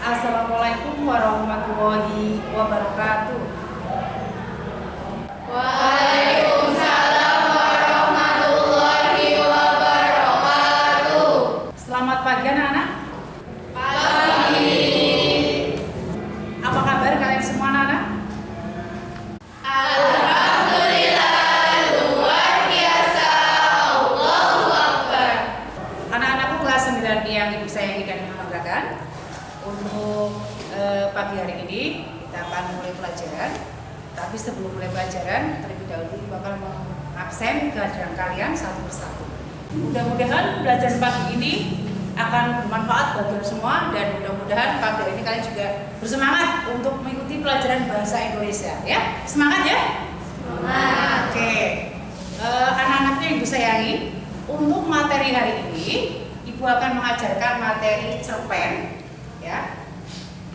Assalamualaikum warahmatullahi wabarakatuh. Waalaikumsalam warahmatullahi wabarakatuh. Selamat pagi anak-anak. Pagi. Apa kabar kalian semua anak-anak? Alhamdulillah, luar biasa. Allahu Akbar. Anak-anakku kelas 9 yang ibu sayangi dan banggakan. Untuk pagi hari ini kita akan mulai pelajaran. Tapi sebelum mulai pelajaran, terlebih dahulu ibu akan mengabsen kehadiran kalian satu persatu. Mudah-mudahan pelajaran pagi ini akan bermanfaat bagi kalian semua, dan mudah-mudahan pagi hari ini kalian juga bersemangat untuk mengikuti pelajaran bahasa Indonesia, ya. Semangat ya? Semangat. Oke. Anak-anaknya ibu sayangi, untuk materi hari ini ibu akan mengajarkan materi cerpen, ya.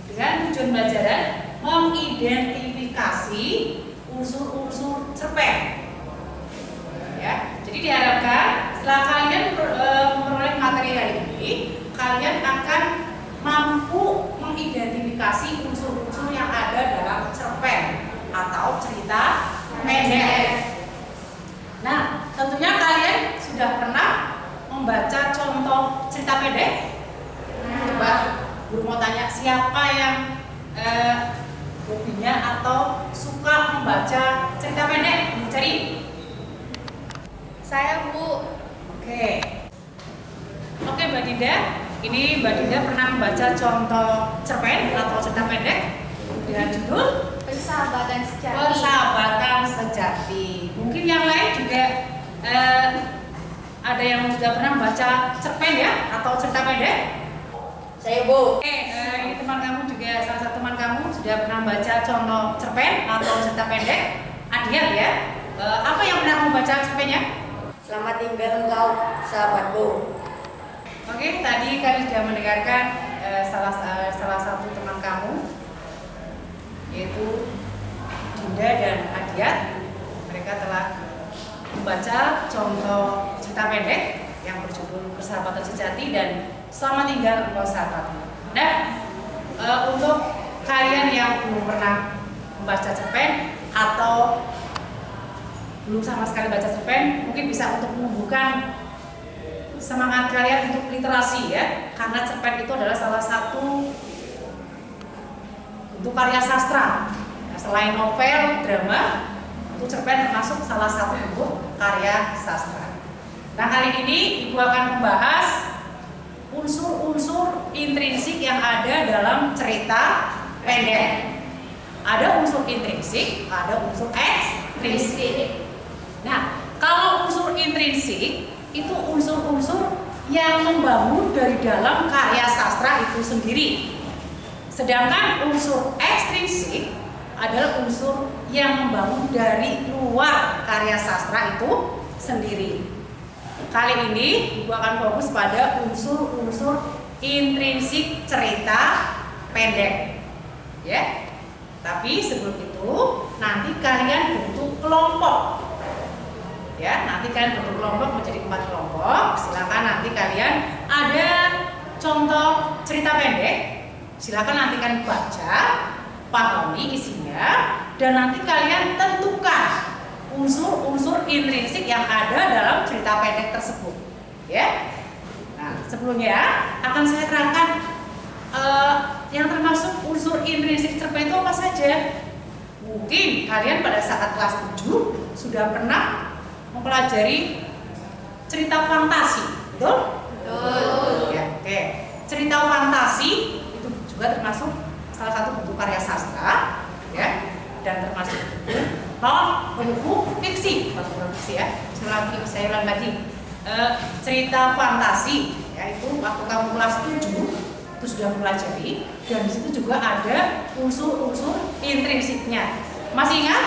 Dengan tujuan pelajaran mengidentifikasi unsur-unsur cerpen, ya. Jadi diharapkan setelah kalian memperoleh materi hari ini, kalian akan mampu mengidentifikasi unsur-unsur yang ada dalam cerpen atau cerita pendek. Nah, tentunya kalian sudah pernah membaca contoh cerita pendek? Coba guru mau tanya, siapa yang hobinya atau suka membaca cerita pendek? Cari. Saya, Bu. Oke, Mbak Dinda. Ini Mbak Dinda pernah membaca contoh cerpen atau cerita pendek dengan judul Persahabatan Sejati. Persahabatan Sejati. Mungkin yang lain juga ada yang sudah pernah membaca cerpen ya atau cerita pendek? Saya, Bu. Oke, ini teman kamu juga, salah satu teman kamu sudah pernah membaca contoh cerpen atau cerita pendek. Adian ya. Apa yang pernah membaca cerpennya? Selamat tinggal engkau, sahabatku. Oke, tadi kami sudah mendengarkan salah satu teman kamu, yaitu Dinda dan Adiat. Mereka telah membaca contoh cerita pendek yang berjudul Persahabatan Sejati dan Selamat Tinggal Engkau Sahabatku. Nah, untuk kalian yang belum pernah membaca cerpen atau belum sama sekali baca cerpen, mungkin bisa untuk menumbuhkan semangat kalian untuk literasi ya, karena cerpen itu adalah salah satu bentuk karya sastra. Nah, selain novel, drama, itu cerpen termasuk salah satu bentuk karya sastra. Nah, kali ini ibu akan membahas unsur-unsur intrinsik yang ada dalam cerita pendek. Ada unsur intrinsik, ada unsur ekstrinsik. Nah, kalau unsur intrinsik itu unsur-unsur yang membangun dari dalam karya sastra itu sendiri. Sedangkan unsur ekstrinsik adalah unsur yang membangun dari luar karya sastra itu sendiri. Kali ini ibu akan fokus pada unsur-unsur intrinsik cerita pendek, ya. Tapi sebelum itu nanti kalian bentuk kelompok, ya. Nanti kalian bentuk kelompok menjadi 4 kelompok. Silakan nanti kalian ada contoh cerita pendek. Silakan nanti kalian baca, pahami isinya, dan nanti kalian tentukan unsur-unsur intrinsik yang ada dalam cerita pendek tersebut, ya. Nah, sebelumnya akan saya terangkan yang termasuk unsur intrinsik cerpen itu apa saja. Mungkin kalian pada saat kelas 7 sudah pernah mempelajari cerita fantasi, betul? Betul. Ya, oke. Cerita fantasi itu juga termasuk salah satu bentuk karya sastra, ya, dan termasuk buku fiksi, bukan fiksi ya. Saya ulang lagi. Cerita fantasi, yaitu waktu kamu kelas 7 itu sudah mempelajari, dan di situ juga ada unsur-unsur intrinsiknya. Masih ingat?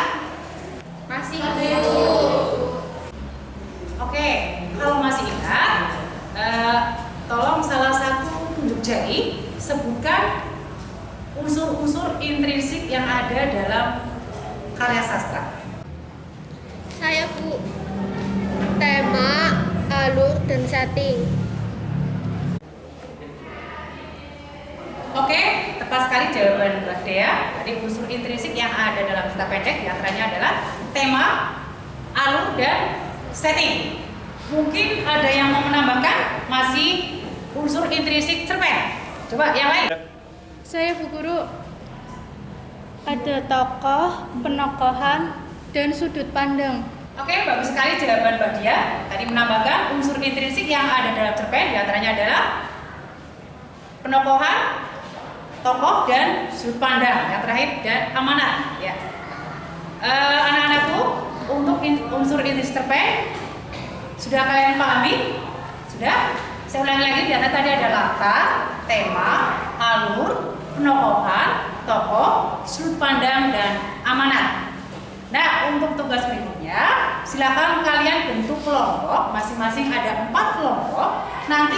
Masih. Oke, kalau masih ingat, tolong salah satu tunjuk jari sebutkan unsur-unsur intrinsik yang ada dalam karya sastra. Saya, Bu. Tema, alur, dan setting. Oke, Tepat sekali jawaban Mbak Dea. Tadi unsur intrinsik yang ada dalam cerita pendek diantaranya adalah tema, alur, dan setting. Mungkin ada yang mau menambahkan masih unsur intrinsik cerpen. Coba yang lain. Saya Bu Guru. Ada tokoh, penokohan, dan sudut pandang. Oke, bagus sekali jawaban Mbak Dia. Tadi menambahkan unsur intrinsik yang ada dalam cerpen diantaranya adalah penokohan, tokoh, dan sudut pandang. Yang terakhir dan amanat. Ya. Anak-anakku, untuk unsur intrinsik cerpen sudah kalian pahami? Sudah? Saya ulangi lagi, di atas tadi ada latar, tema, alur, penokohan, tokoh, sudut pandang, dan amanat. Nah, untuk tugas berikutnya, silakan kalian bentuk kelompok, masing-masing ada 4 kelompok. Nanti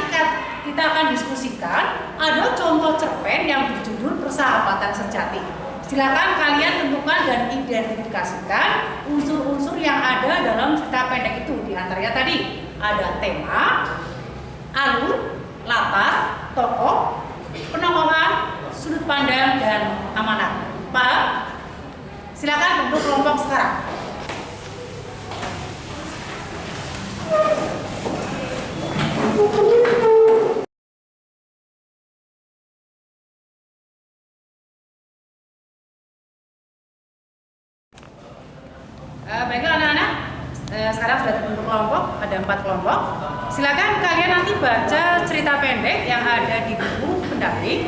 kita akan diskusikan, ada contoh cerpen yang berjudul Persahabatan Sejati. Silakan kalian tentukan dan identifikasikan unsur-unsur yang ada dalam cerita pendek itu. Di antaranya tadi ada tema, alur, latar, tokoh, penokohan, sudut pandang, dan amanat. Paham? Silakan bentuk kelompok sekarang. Baiklah anak-anak, sekarang sudah terbentuk kelompok, ada 4 kelompok. Silakan kalian nanti baca cerita pendek yang ada di buku pendamping.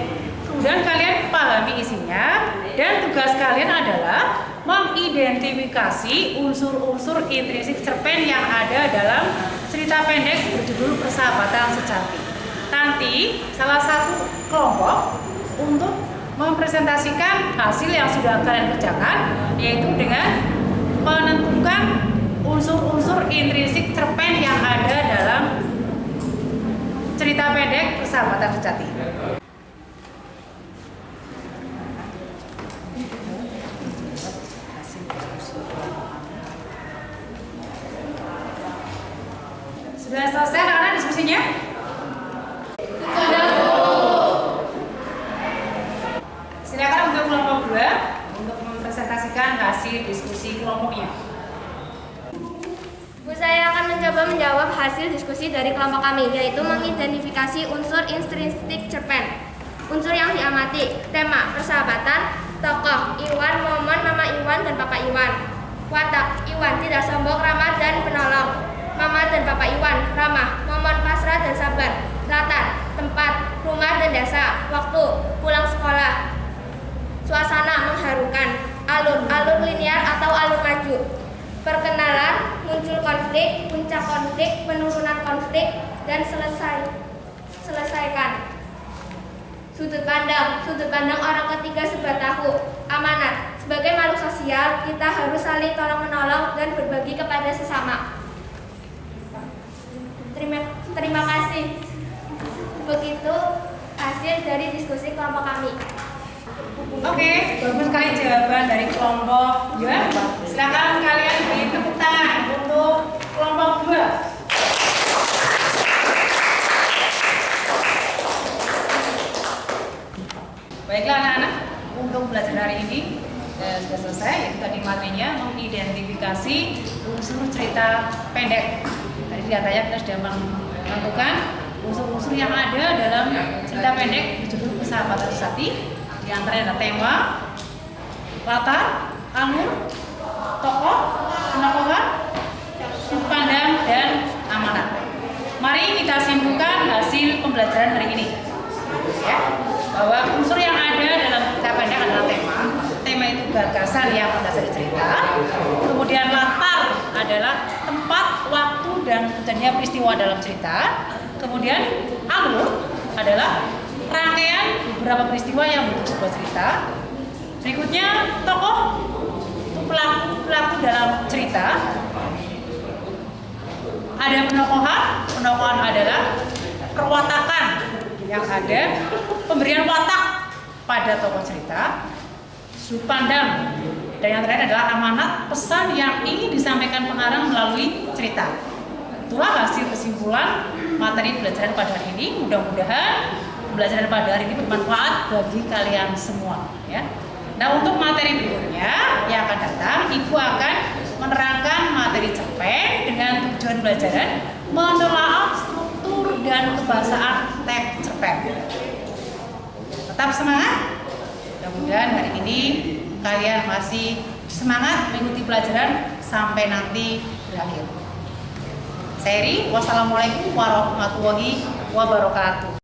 Kemudian kalian pahami isinya, dan tugas kalian adalah mengidentifikasi unsur-unsur intrinsik cerpen yang ada dalam cerita pendek berjudul Persahabatan Sejati. Nanti salah satu kelompok untuk mempresentasikan hasil yang sudah kalian kerjakan, yaitu dengan menentukan unsur-unsur intrinsik cerpen yang ada dalam cerita pendek Persahabatan Sejati. Sudah selesai anak-anak diskusinya? Sudah. Silakan untuk kelompok 2 untuk mempresentasikan hasil diskusi kelompoknya. Bu, saya akan mencoba menjawab hasil diskusi dari kelompok kami, yaitu mengidentifikasi unsur intrinsik cerpen. Unsur yang diamati, tema, persahabatan, tokoh, Iwan, Momon, Mama Iwan, dan Papa Iwan. Watak, Iwan, tidak sombong, ramah, dan penolong. Mama dan Papa Iwan, ramah. Momon, pasrah, dan sabar. Latar, tempat, rumah, dan desa. Waktu, pulang sekolah. Suasana, mengharukan. Alur linear atau alur maju. Perkenalan, muncul konflik, puncak konflik, penurunan konflik, dan selesaikan. Sudut pandang orang ketiga sebelah tahu. Amanat, sebagai makhluk sosial, kita harus saling tolong-menolong dan berbagi kepada sesama. Terima kasih. Begitu hasil dari diskusi kelompok kami. Oke, bagus sekali jawaban dari kelompok 2. Silakan kalian beri tepuk tangan untuk kelompok 2. Baiklah anak-anak, untuk belajar hari ini sudah selesai. Yaitu tadi materinya mengidentifikasi unsur cerita pendek. Tadi diantaranya kita sudah menentukan unsur-unsur yang ada dalam cerita pendek berjudul Persahabatan Sejati. Di antaranya ada tema, latar, alur, tokoh, penokohan, sudut pandang, dan amanat. Mari kita simpulkan hasil pembelajaran hari ini. Ya, bahwa unsur yang ada dalam cerita pendek adalah tema. Tema itu gagasan yang mendasari cerita. Kemudian latar adalah tempat, waktu, dan terjadinya peristiwa dalam cerita. Kemudian alur adalah rangkaian beberapa peristiwa yang bentuk sebuah cerita. Berikutnya tokoh itu pelaku dalam cerita. Ada penokohan adalah perwatakan yang ada, pemberian watak pada tokoh cerita. Sudut pandang, dan yang terakhir adalah amanat, pesan yang ingin disampaikan pengarang melalui cerita. Itulah hasil kesimpulan materi pelajaran pada hari ini. Mudah-mudahan pembelajaran pada hari ini bermanfaat bagi kalian semua ya. Nah, untuk materi berikutnya yang akan datang, Ibu akan menerangkan materi cerpen dengan tujuan pelajaran menelaah struktur dan kebahasaan teks cerpen. Tetap semangat. Mudah-mudahan hari ini kalian masih semangat mengikuti pelajaran sampai nanti berakhir. Wassalamualaikum warahmatullahi wabarakatuh.